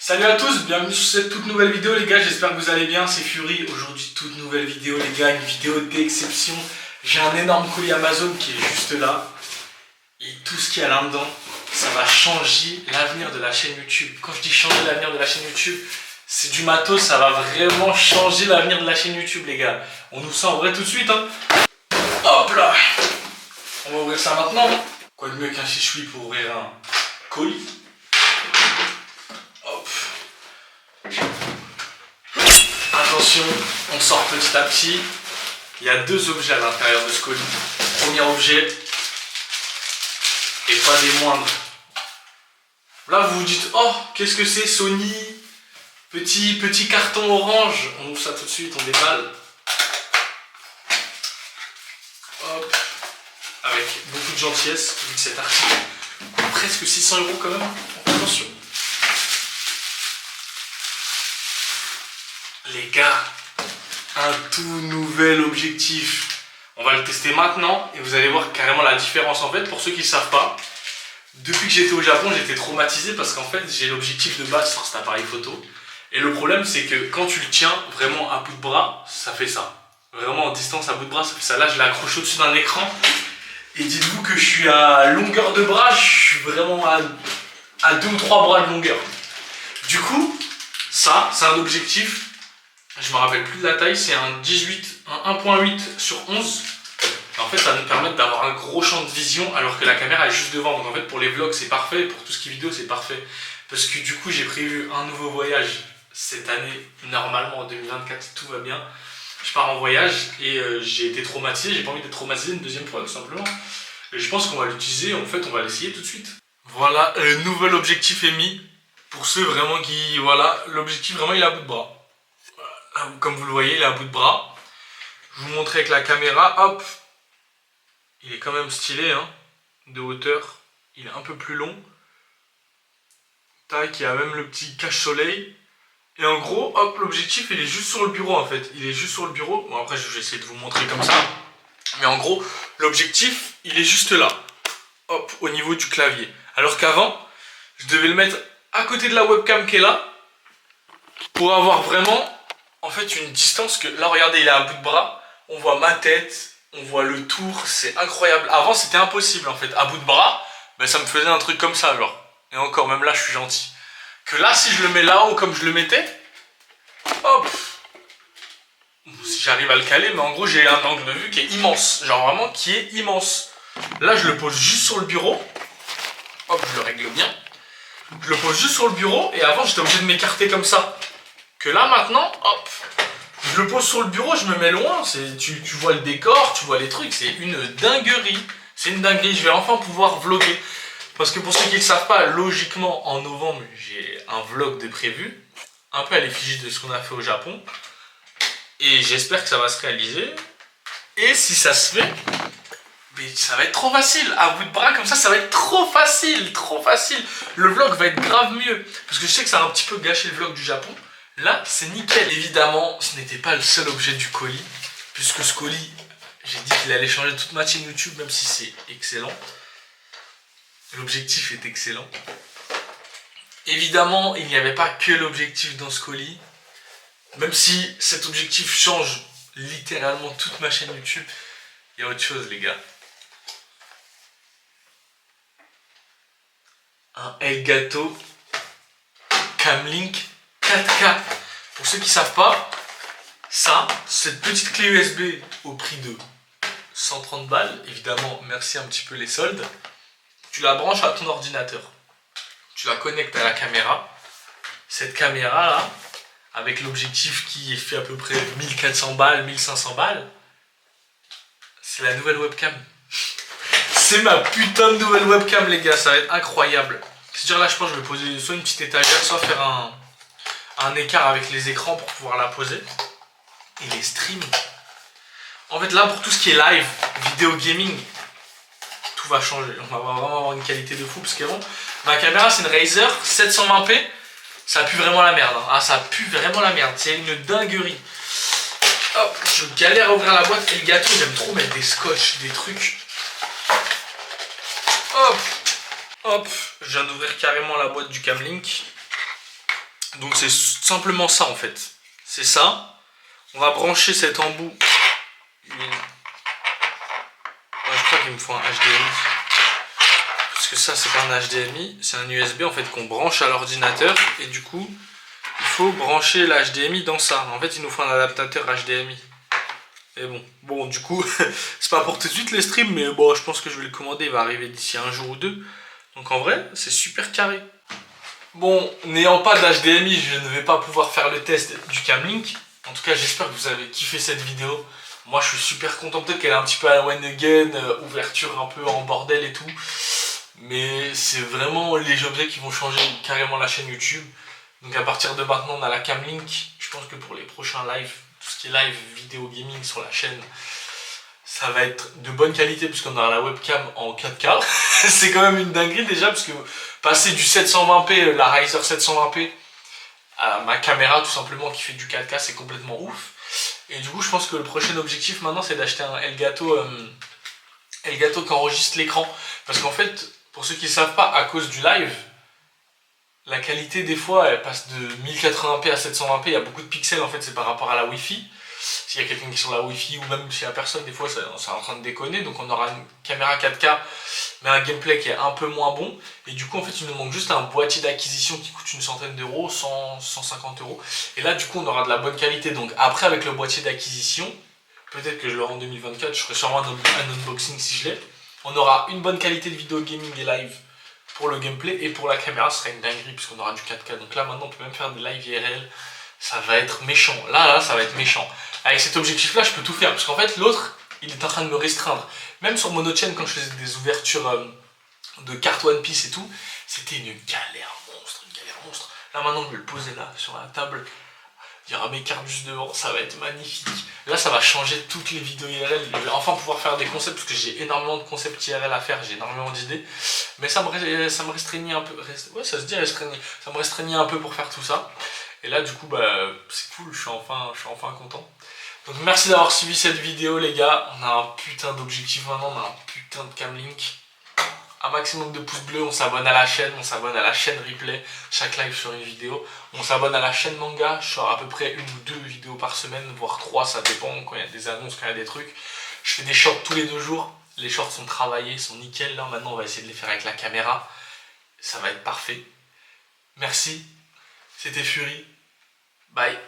Salut à tous, bienvenue sur cette toute nouvelle vidéo les gars, j'espère que vous allez bien, c'est Fury. Aujourd'hui toute nouvelle vidéo les gars, une vidéo d'exception. J'ai un énorme colis Amazon qui est juste là. Et tout ce qu'il y a là-dedans, ça va changer l'avenir de la chaîne YouTube. Quand je dis changer l'avenir de la chaîne YouTube, c'est du matos, ça va vraiment changer l'avenir de la chaîne YouTube les gars. On ouvre ça en vrai tout de suite hein. Hop là. On va ouvrir ça maintenant. Quoi de mieux qu'un chichoui pour ouvrir un colis. Attention, on sort petit à petit. Il y a deux objets à l'intérieur de ce colis. Premier objet, et pas des moindres. Là, vous vous dites, oh, qu'est-ce que c'est Sony? Petit carton orange. On ouvre ça tout de suite, on déballe. Hop. Avec beaucoup de gentillesse, vu que cet article coûte presque 600 € quand même. Attention. Les gars, un tout nouvel objectif. On va le tester maintenant et vous allez voir carrément la différence. En fait, pour ceux qui ne savent pas, depuis que j'étais au Japon, j'étais traumatisé parce qu'en fait, j'ai l'objectif de base sur cet appareil photo. Et le problème, c'est que quand tu le tiens vraiment à bout de bras, ça fait ça. Vraiment en distance à bout de bras, ça fait ça. Là, je l'ai accroché au-dessus d'un écran. Et dites-vous que je suis à longueur de bras, je suis vraiment à 2 ou 3 bras de longueur. Du coup, ça, c'est un objectif. Je me rappelle plus de la taille, c'est un 1.8 sur 11. En fait, ça va nous permettre d'avoir un gros champ de vision alors que la caméra est juste devant. Donc en fait, pour les vlogs, c'est parfait. Pour tout ce qui est vidéo, c'est parfait. Parce que du coup, j'ai prévu un nouveau voyage cette année. Normalement, en 2024, tout va bien. Je pars en voyage et j'ai été traumatisé. J'ai pas envie d'être traumatisé une deuxième fois, tout simplement. Et je pense qu'on va l'utiliser. En fait, on va l'essayer tout de suite. Voilà, le nouvel objectif est mis. Pour ceux vraiment qui... Voilà, l'objectif vraiment, il est à bout de bras. Comme vous le voyez, il est à bout de bras. Je vous montre avec la caméra. Hop. Il est quand même stylé, hein. De hauteur. Il est un peu plus long. Tac, il y a même le petit cache-soleil. Et en gros, hop, l'objectif, il est juste sur le bureau, en fait. Il est juste sur le bureau. Bon, après, je vais essayer de vous montrer comme ça. Mais en gros, l'objectif, il est juste là. Hop, au niveau du clavier. Alors qu'avant, je devais le mettre à côté de la webcam qui est là. Pour avoir vraiment... En fait, une distance que... Là, regardez, il est à bout de bras. On voit ma tête, on voit le tour. C'est incroyable. Avant, c'était impossible, en fait. À bout de bras, ben, ça me faisait un truc comme ça, genre. Et encore, même là, je suis gentil. Que là, si je le mets là-haut comme je le mettais, hop. Si j'arrive à le caler, mais en gros, j'ai un angle de vue qui est immense. Genre, vraiment, qui est immense. Là, je le pose juste sur le bureau. Hop, je le règle bien. Je le pose juste sur le bureau. Et avant, j'étais obligé de m'écarter comme ça. Que là maintenant, hop, je le pose sur le bureau, je me mets loin, tu vois le décor, tu vois les trucs, c'est une dinguerie. C'est une dinguerie, je vais enfin pouvoir vlogger. Parce que pour ceux qui ne le savent pas, logiquement en novembre, j'ai un vlog de prévu, un peu à l'effigie de ce qu'on a fait au Japon. Et j'espère que ça va se réaliser. Et si ça se fait, mais ça va être trop facile. À bout de bras comme ça va être trop facile, trop facile. Le vlog va être grave mieux. Parce que je sais que ça a un petit peu gâché le vlog du Japon. Là, c'est nickel. Évidemment, ce n'était pas le seul objet du colis. Puisque ce colis, j'ai dit qu'il allait changer toute ma chaîne YouTube, même si c'est excellent. L'objectif est excellent. Évidemment, il n'y avait pas que l'objectif dans ce colis. Même si cet objectif change littéralement toute ma chaîne YouTube, il y a autre chose, les gars. Un Elgato Camlink 4K. Pour ceux qui ne savent pas, ça, cette petite clé USB au prix de 130 balles, évidemment, merci un petit peu les soldes, tu la branches à ton ordinateur. Tu la connectes à la caméra. Cette caméra là, avec l'objectif qui est fait à peu près 1400 balles, 1500 balles, c'est la nouvelle webcam. C'est ma putain de nouvelle webcam les gars, ça va être incroyable. C'est-à-dire là je pense que je vais poser soit une petite étagère, soit faire un écart avec les écrans pour pouvoir la poser. Et les streams. En fait là pour tout ce qui est live, vidéo gaming, tout va changer. On va vraiment avoir une qualité de fou parce qu'avant, ma caméra c'est une Razer 720p. Ça pue vraiment la merde. Hein. Ah ça pue vraiment la merde. C'est une dinguerie. Hop, je galère à ouvrir la boîte. Et le gâteau, j'aime trop mettre des scotch, des trucs. Hop, hop, je viens d'ouvrir carrément la boîte du Camlink. Donc c'est simplement ça en fait. C'est ça. On va brancher cet embout. Ouais, je crois qu'il me faut un HDMI. Parce que ça c'est pas un HDMI, c'est un USB en fait qu'on branche à l'ordinateur. Et du coup, il faut brancher l'HDMI dans ça. En fait, il nous faut un adaptateur HDMI. Et bon du coup, c'est pas pour tout de suite les streams, mais bon, je pense que je vais le commander, il va arriver d'ici un jour ou deux. Donc en vrai, c'est super carré. Bon, n'ayant pas d'HDMI, je ne vais pas pouvoir faire le test du Camlink. En tout cas, j'espère que vous avez kiffé cette vidéo. Moi, je suis super content, peut-être qu'elle est un petit peu à la one again, ouverture un peu en bordel et tout. Mais c'est vraiment les objets qui vont changer carrément la chaîne YouTube. Donc à partir de maintenant, on a la Camlink. Je pense que pour les prochains lives, tout ce qui est live vidéo gaming sur la chaîne, ça va être de bonne qualité puisqu'on aura la webcam en 4K. C'est quand même une dinguerie déjà parce que passer du 720p, la Razer 720p, à ma caméra tout simplement qui fait du 4K, c'est complètement ouf. Et du coup, je pense que le prochain objectif maintenant, c'est d'acheter un Elgato qui enregistre l'écran. Parce qu'en fait, pour ceux qui ne savent pas, à cause du live, la qualité des fois elle passe de 1080p à 720p, il y a beaucoup de pixels en fait, c'est par rapport à la Wi-Fi. S'il y a quelqu'un qui est sur la Wi-Fi ou même s'il n'y a personne, des fois c'est en train de déconner. Donc on aura une caméra 4K mais un gameplay qui est un peu moins bon. Et du coup en fait il nous manque juste un boîtier d'acquisition qui coûte une centaine d'euros, 100, 150 euros. Et là du coup on aura de la bonne qualité. Donc après avec le boîtier d'acquisition, peut-être que je l'aurai en 2024, je ferai sûrement un unboxing si je l'ai. On aura une bonne qualité de vidéo gaming et live pour le gameplay, et pour la caméra ce sera une dinguerie puisqu'on aura du 4K. Donc là maintenant on peut même faire des live IRL, ça va être méchant. Là ça va être méchant. Avec cet objectif là je peux tout faire parce qu'en fait l'autre il est en train de me restreindre. Même sur monochain quand je faisais des ouvertures de cartes One Piece et tout, c'était une galère monstre, une galère monstre. Là maintenant je vais le poser là sur la table, il y aura mes cartes juste devant, ça va être magnifique. Là ça va changer toutes les vidéos IRL, je vais enfin pouvoir faire des concepts parce que j'ai énormément de concepts IRL à faire, j'ai énormément d'idées. Mais ça me restreignait un peu, ouais ça se dit restreignait, ça me restreignait un peu pour faire tout ça. Et là du coup bah c'est cool, je suis enfin content. Donc merci d'avoir suivi cette vidéo les gars, on a un putain d'objectif maintenant, on a un putain de Camlink. Un maximum de pouces bleus, on s'abonne à la chaîne, on s'abonne à la chaîne replay, chaque live sur une vidéo. On s'abonne à la chaîne manga, je sors à peu près 1 ou 2 vidéos par semaine, voire 3, ça dépend quand il y a des annonces, quand il y a des trucs. Je fais des shorts tous les 2 jours, les shorts sont travaillés, sont nickel. Là maintenant on va essayer de les faire avec la caméra, ça va être parfait. Merci, c'était Fury, bye.